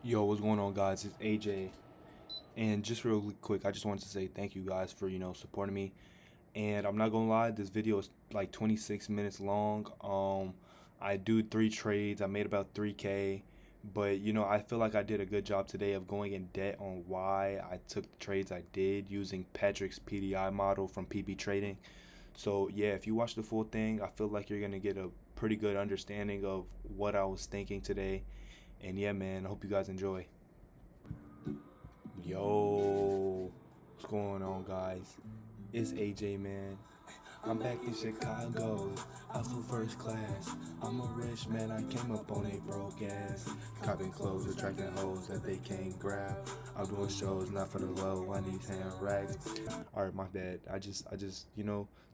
Yo, what's going on, guys? It's AJ, and just real quick, I just wanted to say thank you guys for supporting me. And I'm not gonna lie, this video is like 26 minutes long. I do 3 trades. I made about 3K, but I feel like I did a good job today of going in depth on why I took the trades I did using Patrick's PDI model from PBTrading. So yeah, if you watch the full thing, I feel like you're gonna get a pretty good understanding of what I was thinking today. And yeah, man, I hope you guys enjoy. Yo, what's going on, guys? It's AJ, man. I'm back in Chicago. I flew first class. I'm a rich man. I came up on a broke ass. Copping clothes, attracting hoes that they can't grab. I'm doing shows not for the low. I need hand rags. All right, my bad.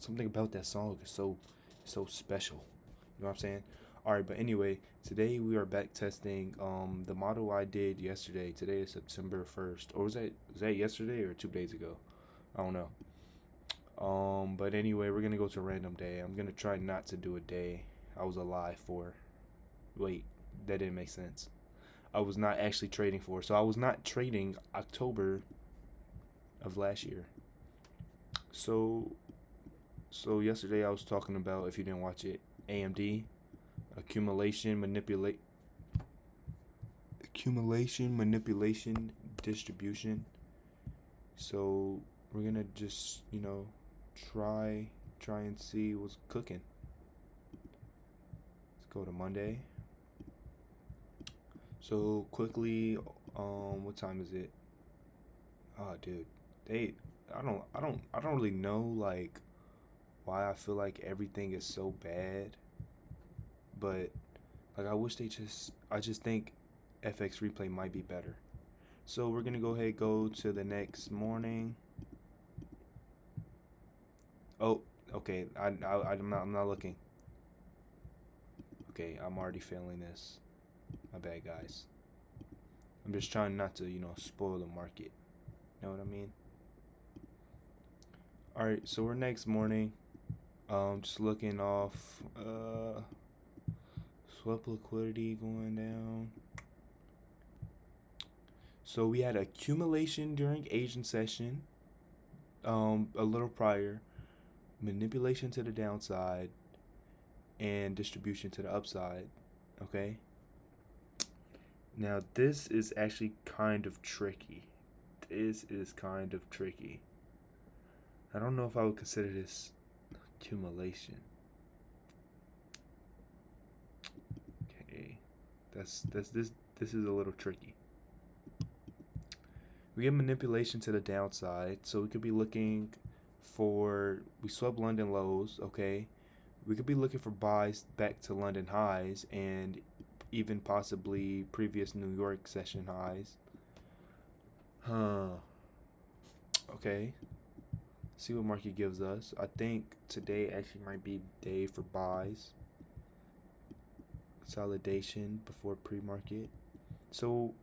Something about that song is so special. You know what I'm saying? All right, but anyway, today we are back testing the model I did yesterday. Today is September 1st. Or was that yesterday or 2 days ago? I don't know. But anyway, we're gonna go to random day. I'm gonna try not to do a day I was alive for. Wait, that didn't make sense. I was not actually trading for. So I was not trading October of last year. So yesterday I was talking about, if you didn't watch it, AMD accumulation, manipulation, distribution. So we're gonna just try and see what's cooking. Let's go to Monday. So quickly, what time is it? Oh, dude, they, I don't really know like why I feel like everything is so bad, but like I just think FX replay might be better. So we're gonna go to the next morning. Oh, okay. I'm not looking. Okay, I'm already failing this. My bad, guys. I'm just trying not to spoil the market. You know what I mean? All right. So we're next morning. Just looking off. Swap liquidity going down. So we had accumulation during Asian session. A little prior, manipulation to the downside, and distribution to the upside. Okay. Now this is actually kind of tricky. This is kind of tricky. I don't know if I would consider this accumulation. Okay. This is a little tricky. We get manipulation to the downside, so we could be looking for, we swept London lows, okay? We could be looking for buys back to London highs and even possibly previous New York session highs. Okay. See what market gives us. I think today actually might be day for buys. Consolidation before pre-market. So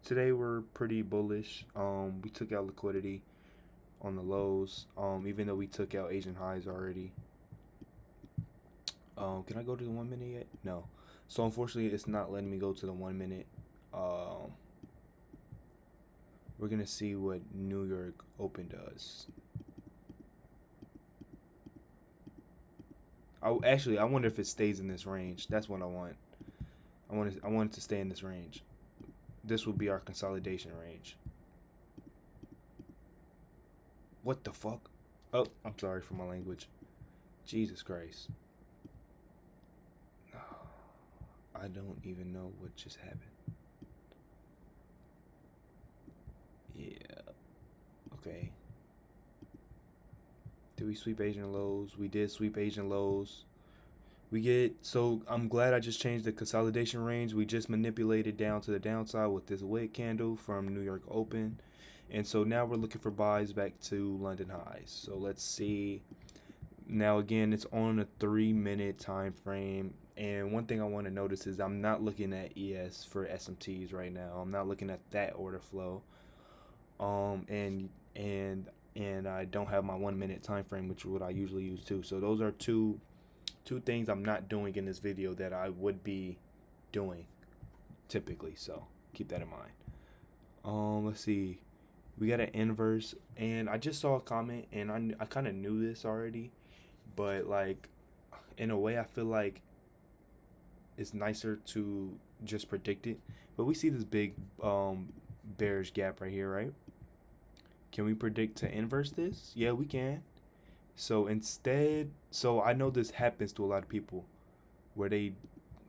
today we're pretty bullish. We took out liquidity on the lows. Even though we took out Asian highs already. Can I go to the 1 minute yet? No. So unfortunately, it's not letting me go to the 1 minute. We're gonna see what New York Open does. I wonder if it stays in this range. That's what I want. I want it to stay in this range. This will be our consolidation range. What the fuck? Oh, I'm sorry for my language. Jesus Christ. I don't even know what just happened. Yeah. Okay. Did we sweep Asian lows? We did sweep Asian lows. So I'm glad I just changed the consolidation range. We just manipulated down to the downside with this wick candle from New York Open. And so now we're looking for buys back to London highs. So let's see. Now again, it's on a 3 minute time frame. And one thing I want to notice is I'm not looking at ES for SMTs right now. I'm not looking at that order flow. And I don't have my 1 minute time frame, which is what I usually use too. So those are two things I'm not doing in this video that I would be doing typically. So keep that in mind. Let's see. We got an inverse, and I just saw a comment, and I kind of knew this already, but like, in a way, I feel like it's nicer to just predict it. But we see this big bearish gap right here, right? Can we predict to inverse this? Yeah, we can. So instead, so I know this happens to a lot of people where they,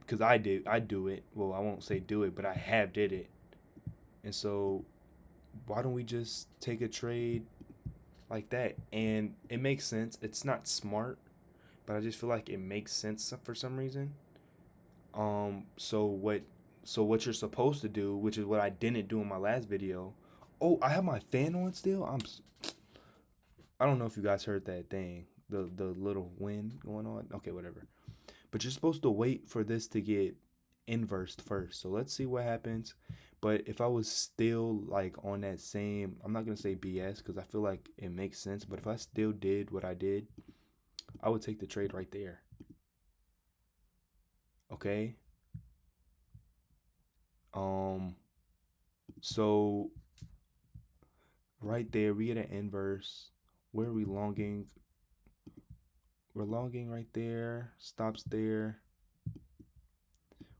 because I do it. Well, I won't say do it, but I have did it. And so why don't we just take a trade like that? And it makes sense. It's not smart, but I just feel like it makes sense for some reason. So what you're supposed to do, which is what I didn't do in my last video. Oh, I have my fan on still. I don't know if you guys heard that thing, the little wind going on. Okay, whatever. But you're supposed to wait for this to get inversed first. So let's see what happens. But if I was still like on that same, I'm not gonna say BS because I feel like it makes sense. But if I still did what I did, I would take the trade right there. Okay. Um. So right there, we get an inverse. Where are we longing? We're longing right there. Stops there.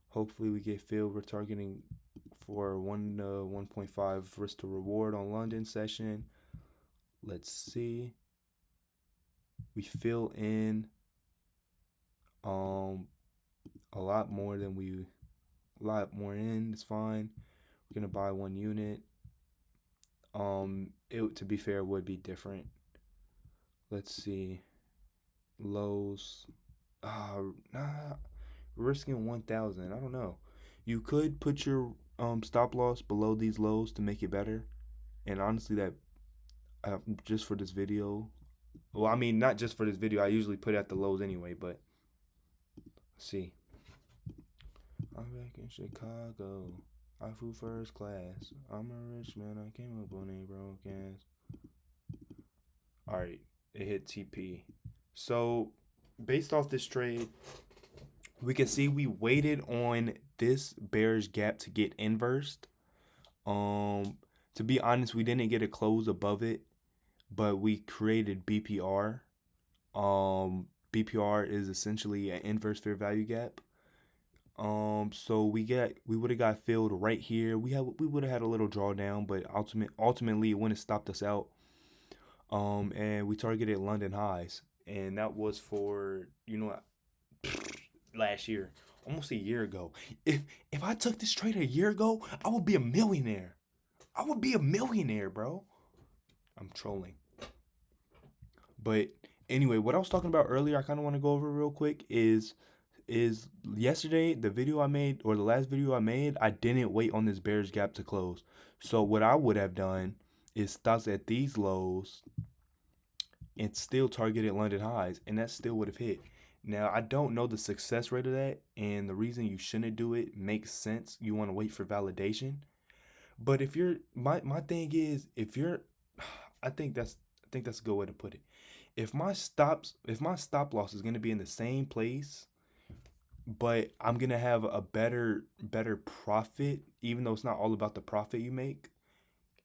Hopefully we get filled. We're targeting for 1 to 1.5 risk to reward on London session. Let's see. We fill in a lot more than a lot more in. It's fine. We're gonna buy 1 unit. It, to be fair, would be different. Let's see. Lows. Nah. Risking 1,000. I don't know. You could put your stop loss below these lows to make it better. And honestly, that just for this video. Well, I mean, not just for this video. I usually put it at the lows anyway. But let's see. I'm back in Chicago. I flew first class. I'm a rich man. I came up on a broke ass. All right, it hit TP. So, based off this trade, we can see we waited on this bearish gap to get inversed. To be honest, we didn't get a close above it, but we created BPR. BPR is essentially an inverse fair value gap. So we would have got filled right here. We would have had a little drawdown, but ultimately it wouldn't have stopped us out. And we targeted London highs, and that was for last year, almost a year ago. If I took this trade a year ago, I would be a millionaire. I would be a millionaire, bro. I'm trolling. But anyway, what I was talking about earlier, I kind of want to go over real quick is yesterday the video I made, or the last video I made, I didn't wait on this bearish gap to close. So what I would have done is stops at these lows and still targeted London highs, and that still would have hit. Now, I don't know the success rate of that, and the reason you shouldn't do it makes sense. You want to wait for validation. But if you're my thing is, if you're I think that's a good way to put it. If my stop loss is going to be in the same place, but I'm going to have a better profit, even though it's not all about the profit you make.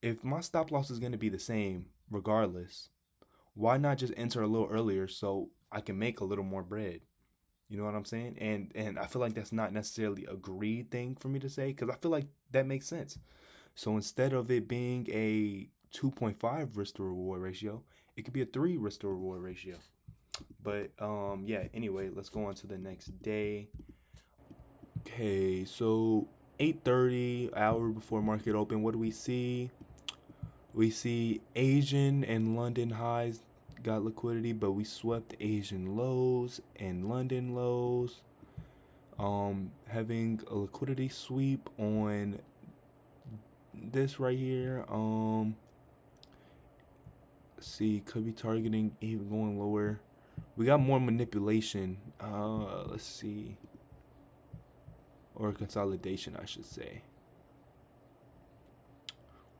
If my stop loss is going to be the same regardless, why not just enter a little earlier so I can make a little more bread? You know what I'm saying? And I feel like that's not necessarily a greed thing for me to say, because I feel like that makes sense. So instead of it being a 2.5 risk to reward ratio, it could be a 3 risk to reward ratio. But yeah, anyway, let's go on to the next day. Okay, so 8:30, hour before market open, what do we see? We see Asian and London highs got liquidity, but we swept Asian lows and London lows. Having a liquidity sweep on this right here. See, could be targeting even going lower. We got more manipulation. Let's see. Or consolidation, I should say.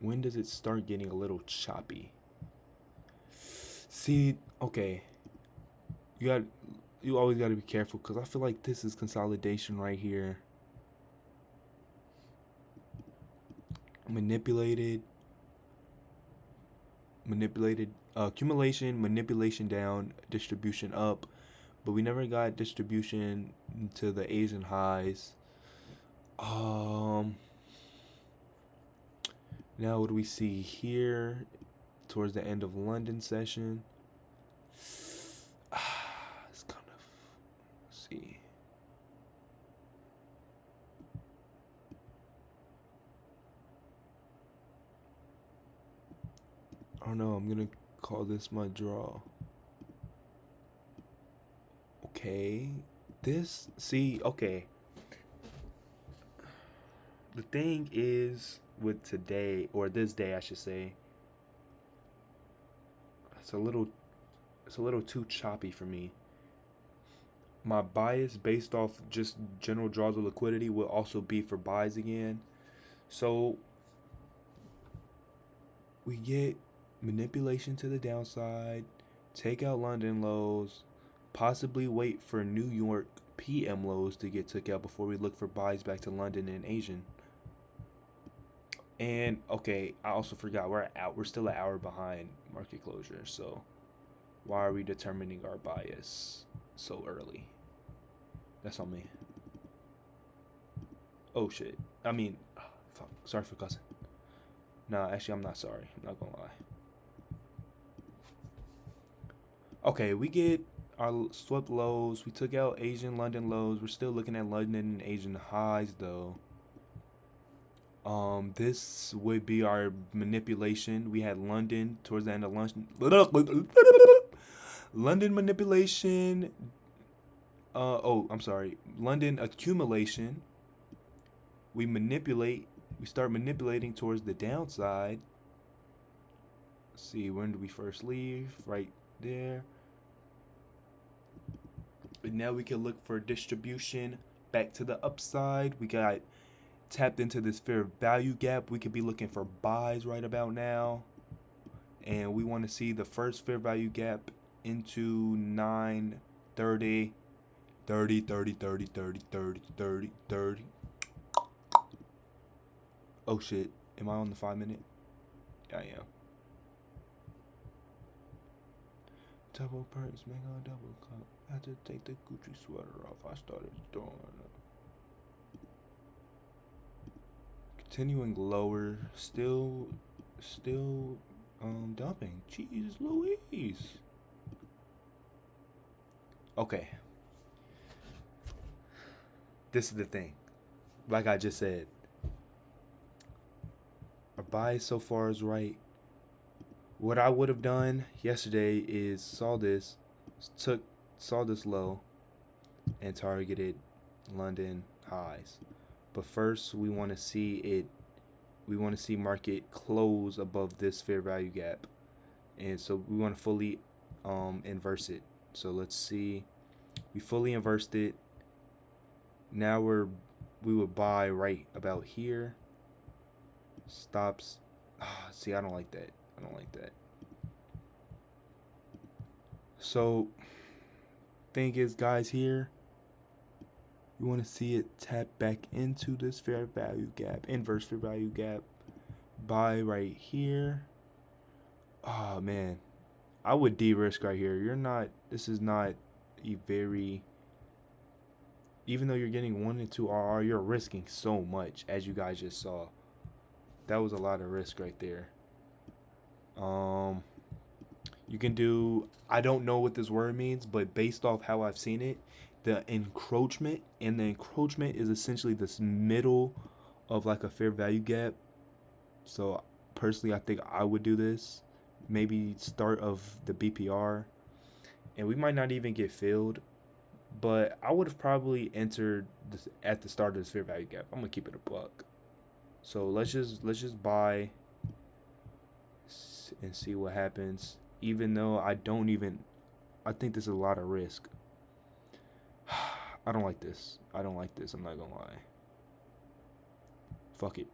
When does it start getting a little choppy? See, okay. You always got to be careful, because I feel like this is consolidation right here. manipulated, accumulation, manipulation down, distribution up, but we never got distribution to the Asian highs. Now what do we see here towards the end of London session? It's kind of, let's see. I don't know, I'm gonna call this my draw. Okay, okay. The thing is with today, or this day I should say, it's a little too choppy for me. My bias based off just general draws of liquidity will also be for buys again. So we get manipulation to the downside, take out London lows, possibly wait for New York PM lows to get took out before we look for buys back to London and Asian. And okay, I also forgot we're still an hour behind market closure, so why are we determining our bias so early? That's on me. Oh shit. I mean, fuck. Sorry for cussing. Nah, actually I'm not sorry. I'm not gonna lie. Okay, we get our swept lows. We took out Asian London lows. We're still looking at London and Asian highs though. This would be our manipulation. We had London towards the end of London. London manipulation. I'm sorry. London accumulation. We start manipulating towards the downside. Let's see, when do we first leave? Right there. And now we can look for distribution back to the upside. We got tapped into this fair value gap. We could be looking for buys right about now. And we want to see the first fair value gap into 930, 30, 30, 30, 30, 30, 30, 30. Oh shit. Am I on the 5 minute? Yeah, I am. Double perks, make a double cup. I had to take the Gucci sweater off. I started throwing up. Continuing lower, still dumping. Jeez Louise. Okay. This is the thing. Like I just said, our bias so far is right. What I would have done yesterday is saw this low and targeted London highs. But first we want to see market close above this fair value gap. And so we want to fully inverse it. So let's see. We fully inversed it. Now we would buy right about here. Stops. See, I don't like that. So thing is, guys, here we want to see it tap back into this fair value gap, inverse fair value gap. Buy right here. Oh man, I would de-risk right here. This is not a very, even though you're getting 1 and 2 RR, you're risking so much, as you guys just saw. That was a lot of risk right there. You can do, I don't know what this word means, but based off how I've seen it, the encroachment is essentially this middle of like a fair value gap. So personally, I think I would do this. Maybe start of the BPR, and we might not even get filled, but I would have probably entered this at the start of this fair value gap. I'm gonna keep it a buck. So let's just buy and see what happens. Even though I think this is a lot of risk. I don't like this. I'm not gonna lie. Fuck it.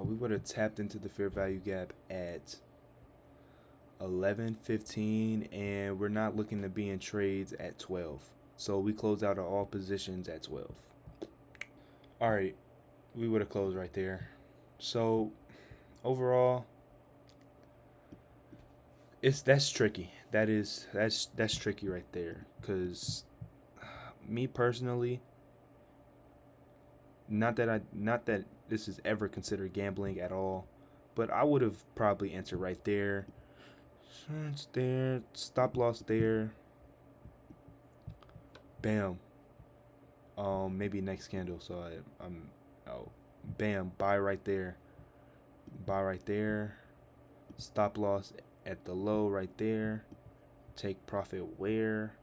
we would have tapped into the fair value gap at 11:15, and we're not looking to be in trades at 12. So we closed out of all positions at 12. All right, we would have closed right there. So overall, that's tricky. That's tricky right there. Cause me personally, not that this is ever considered gambling at all, but I would have probably entered right there. It's there, stop loss there. Bam. Maybe next candle. So I'm oh, bam, buy right there. Buy right there. Stop loss at the low right there. Take profit where?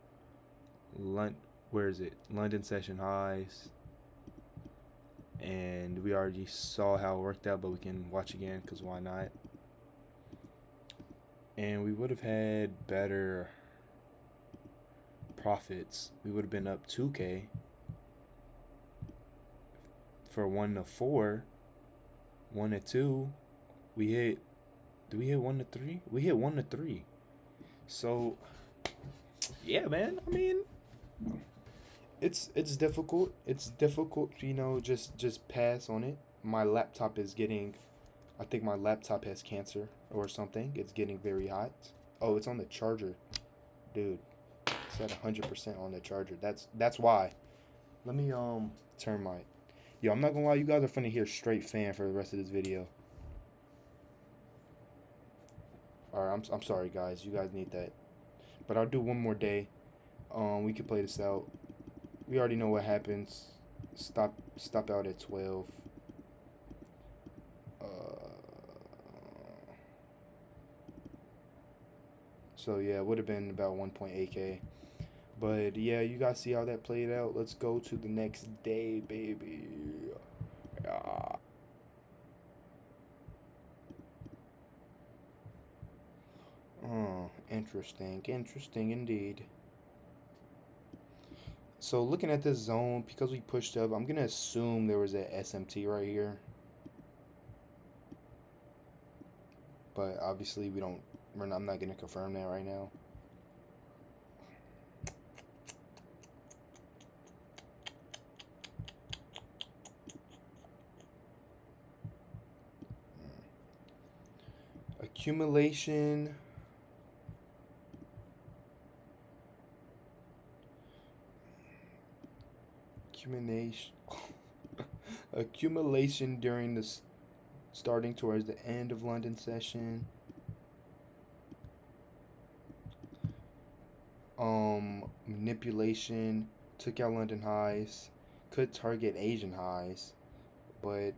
Where is it? London session highs. And we already saw how it worked out, but we can watch again because why not? And we would have had better profits. We would have been up 2K for 1 to 4, 1 to 2. We hit. Do we hit 1 to 3? We hit 1 to 3. So, yeah, man. I mean, it's difficult. It's difficult, just pass on it. My laptop is getting. I think my laptop has cancer or something. It's getting very hot. Oh, it's on the charger, dude. It's at 100% on the charger. That's why. Let me turn my. Yo, I'm not gonna lie. You guys are finna hear straight fan for the rest of this video. Alright, I'm sorry, guys. You guys need that. But I'll do one more day. We can play this out. We already know what happens. Stop out at 12. So yeah, it would have been about 1.8K. But yeah, you guys see how that played out. Let's go to the next day, baby. Yeah. Oh, interesting indeed. So looking at this zone, because we pushed up, I'm gonna assume there was a SMT right here. But obviously I'm not gonna confirm that right now. Accumulation. Accumulation during the starting towards the end of London session. Manipulation, took out London highs, could target Asian highs, but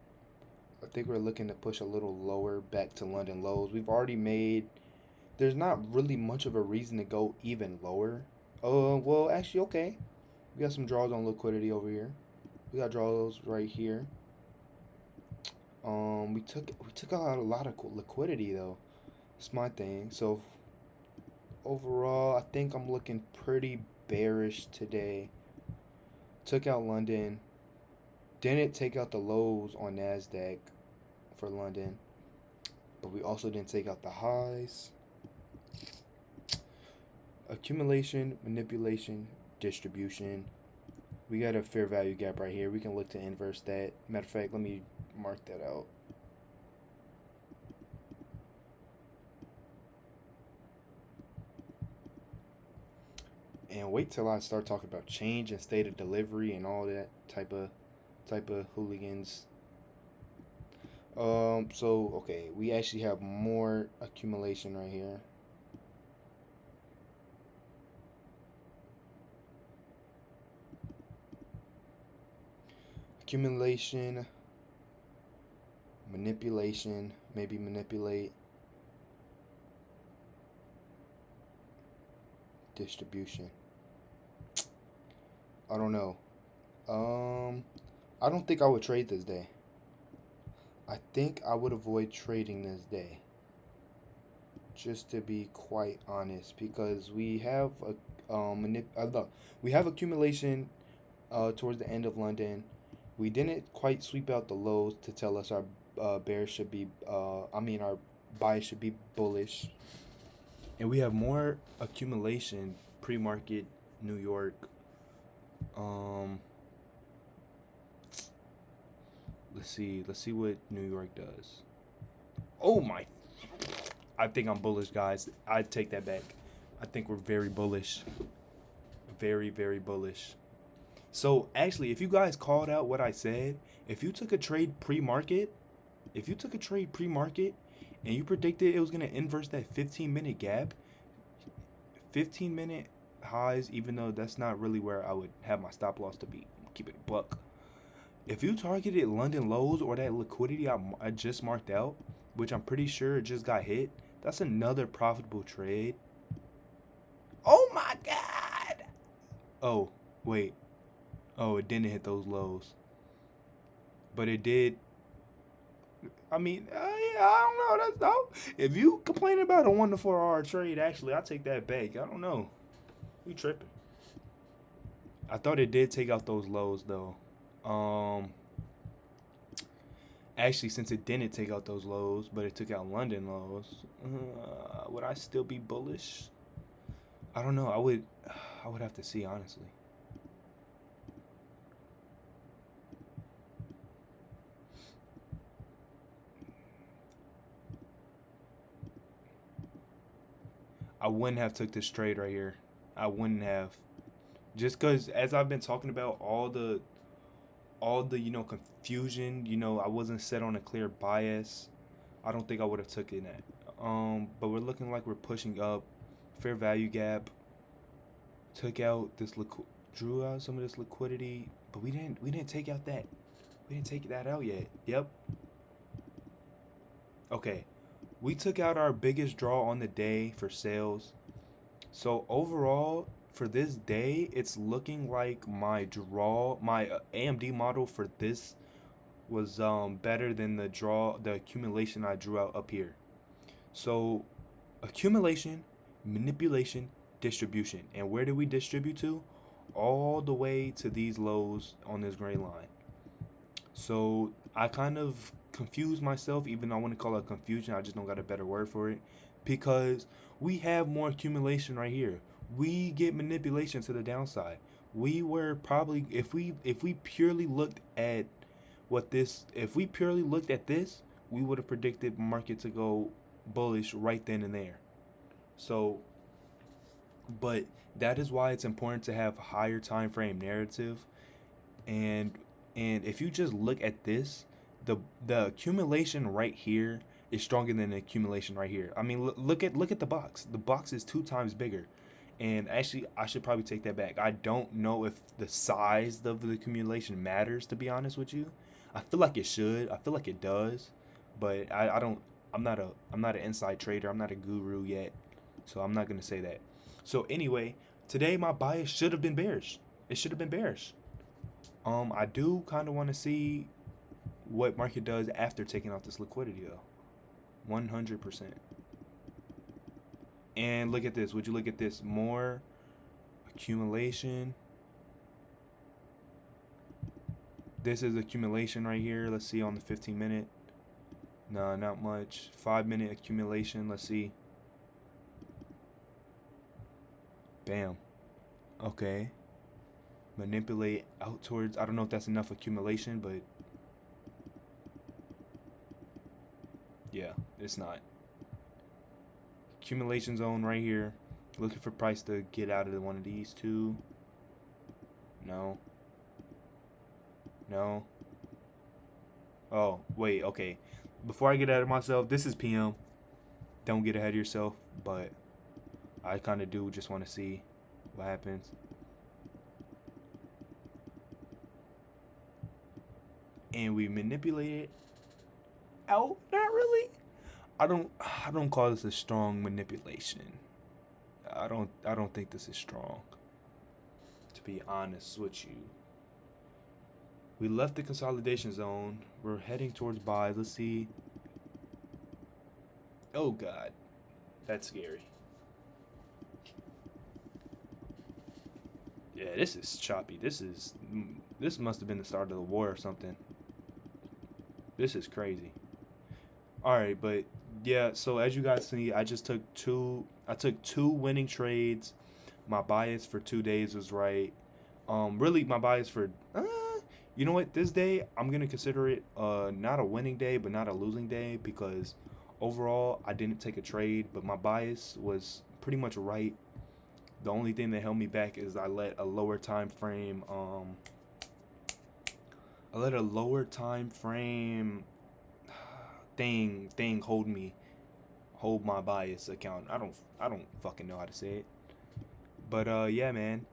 I think we're looking to push a little lower back to London lows. We've already made. There's not really much of a reason to go even lower. Well, actually, okay. We got some draws on liquidity over here. We got draws right here. We took out a lot of liquidity though. It's my thing. So overall, I think I'm looking pretty bearish today. Took out London. Didn't take out the lows on NASDAQ for London. But we also didn't take out the highs. Accumulation, manipulation, distribution. We got a fair value gap right here. We can look to inverse that. Matter of fact, let me mark that out. And wait till I start talking about change and state of delivery and all that type of hooligans. So okay, we actually have more accumulation right here. Accumulation, manipulation, maybe manipulate, distribution. I don't know. I don't think I would trade this day. I think I would avoid trading this day. Just to be quite honest, because we have we have accumulation towards the end of London. We didn't quite sweep out the lows to tell us our bears should be our bias should be bullish. And we have more accumulation pre-market New York. Let's see what New York does. Oh my, I think I'm bullish, guys. I take that back. I think we're very bullish. Very, very bullish. So actually, if you guys called out what I said, if you took a trade pre-market, and you predicted it was gonna inverse that 15-minute gap, 15-minute highs, even though that's not really where I would have my stop loss to be. Keep it a buck. If you targeted London lows or that liquidity I just marked out, which I'm pretty sure it just got hit, that's another profitable trade. Oh my God! Oh, wait. Oh, it didn't hit those lows. But it did. I mean, yeah, I don't know. That's dope. If you complain about a 1 to 4 hour trade, actually, I take that back. I don't know. You tripping. I thought it did take out those lows, though. Actually, since it didn't take out those lows, but it took out London lows, would I still be bullish? I don't know. I would have to see, honestly. I wouldn't have took this trade right here. I wouldn't have. Just because, as I've been talking about, all the confusion, I wasn't set on a clear bias. I don't think I would have taken that. But we're looking like we're pushing up. Fair value gap. Took out this drew out some of this liquidity, but we didn't take out that. We didn't take that out yet. Yep. Okay. We took out our biggest draw on the day for sales. So overall, for this day, it's looking like my AMD model for this was better than the accumulation I drew out up here. So accumulation, manipulation, distribution. And where do we distribute to? All the way to these lows on this gray line. So I kind of confused myself, even though I wouldn't call it confusion. I just don't got a better word for it, because we have more accumulation right here. We get manipulation to the downside. We were probably, if we purely looked at this, we would have predicted market to go bullish right then and there. So, but that is why it's important to have higher time frame narrative. And if you just look at this, the accumulation right here is stronger than the accumulation right here. I mean, look at the box. The box is 2 times bigger. And actually, I should probably take that back. I don't know if the size of the accumulation matters, to be honest with you. I feel like it should. I feel like it does. But I don't. I'm not an inside trader. I'm not a guru yet. So I'm not going to say that. So anyway, today my bias should have been bearish. It should have been bearish. I do kind of want to see what market does after taking out this liquidity, though. 100%. And look at this. Would you look at this? More accumulation. This is accumulation right here. Let's see on the 15-minute. No, not much. 5-minute accumulation. Let's see. Bam. Okay. Manipulate out towards. I don't know if that's enough accumulation, but yeah, it's not. Accumulation zone right here. Looking for price to get out of one of these two. No. No. Oh, wait, okay. Before I get ahead of myself, this is PM. Don't get ahead of yourself, but I kind of do just want to see what happens. And we manipulate it out. Not really. I don't call this a strong manipulation. I don't think this is strong, to be honest with you. We left the consolidation zone. We're heading towards buy. Let's see. Oh God, that's scary. Yeah, this is choppy. This must have been the start of the war or something. This is crazy. All right, but yeah. So as you guys see, I took two winning trades. My bias for 2 days was right. Really, my bias for you know what? This day I'm gonna consider it not a winning day, but not a losing day because overall I didn't take a trade, but my bias was pretty much right. The only thing that held me back is I let a lower time frame thing hold my bias account. I don't fucking know how to say it. But yeah, man.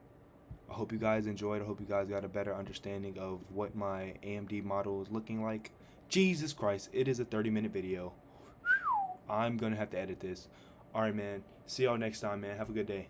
I hope you guys enjoyed. I hope you guys got a better understanding of what my AMD model is looking like. Jesus Christ, it is a 30-minute video. I'm gonna have to edit this. Alright, man. See y'all next time, man. Have a good day.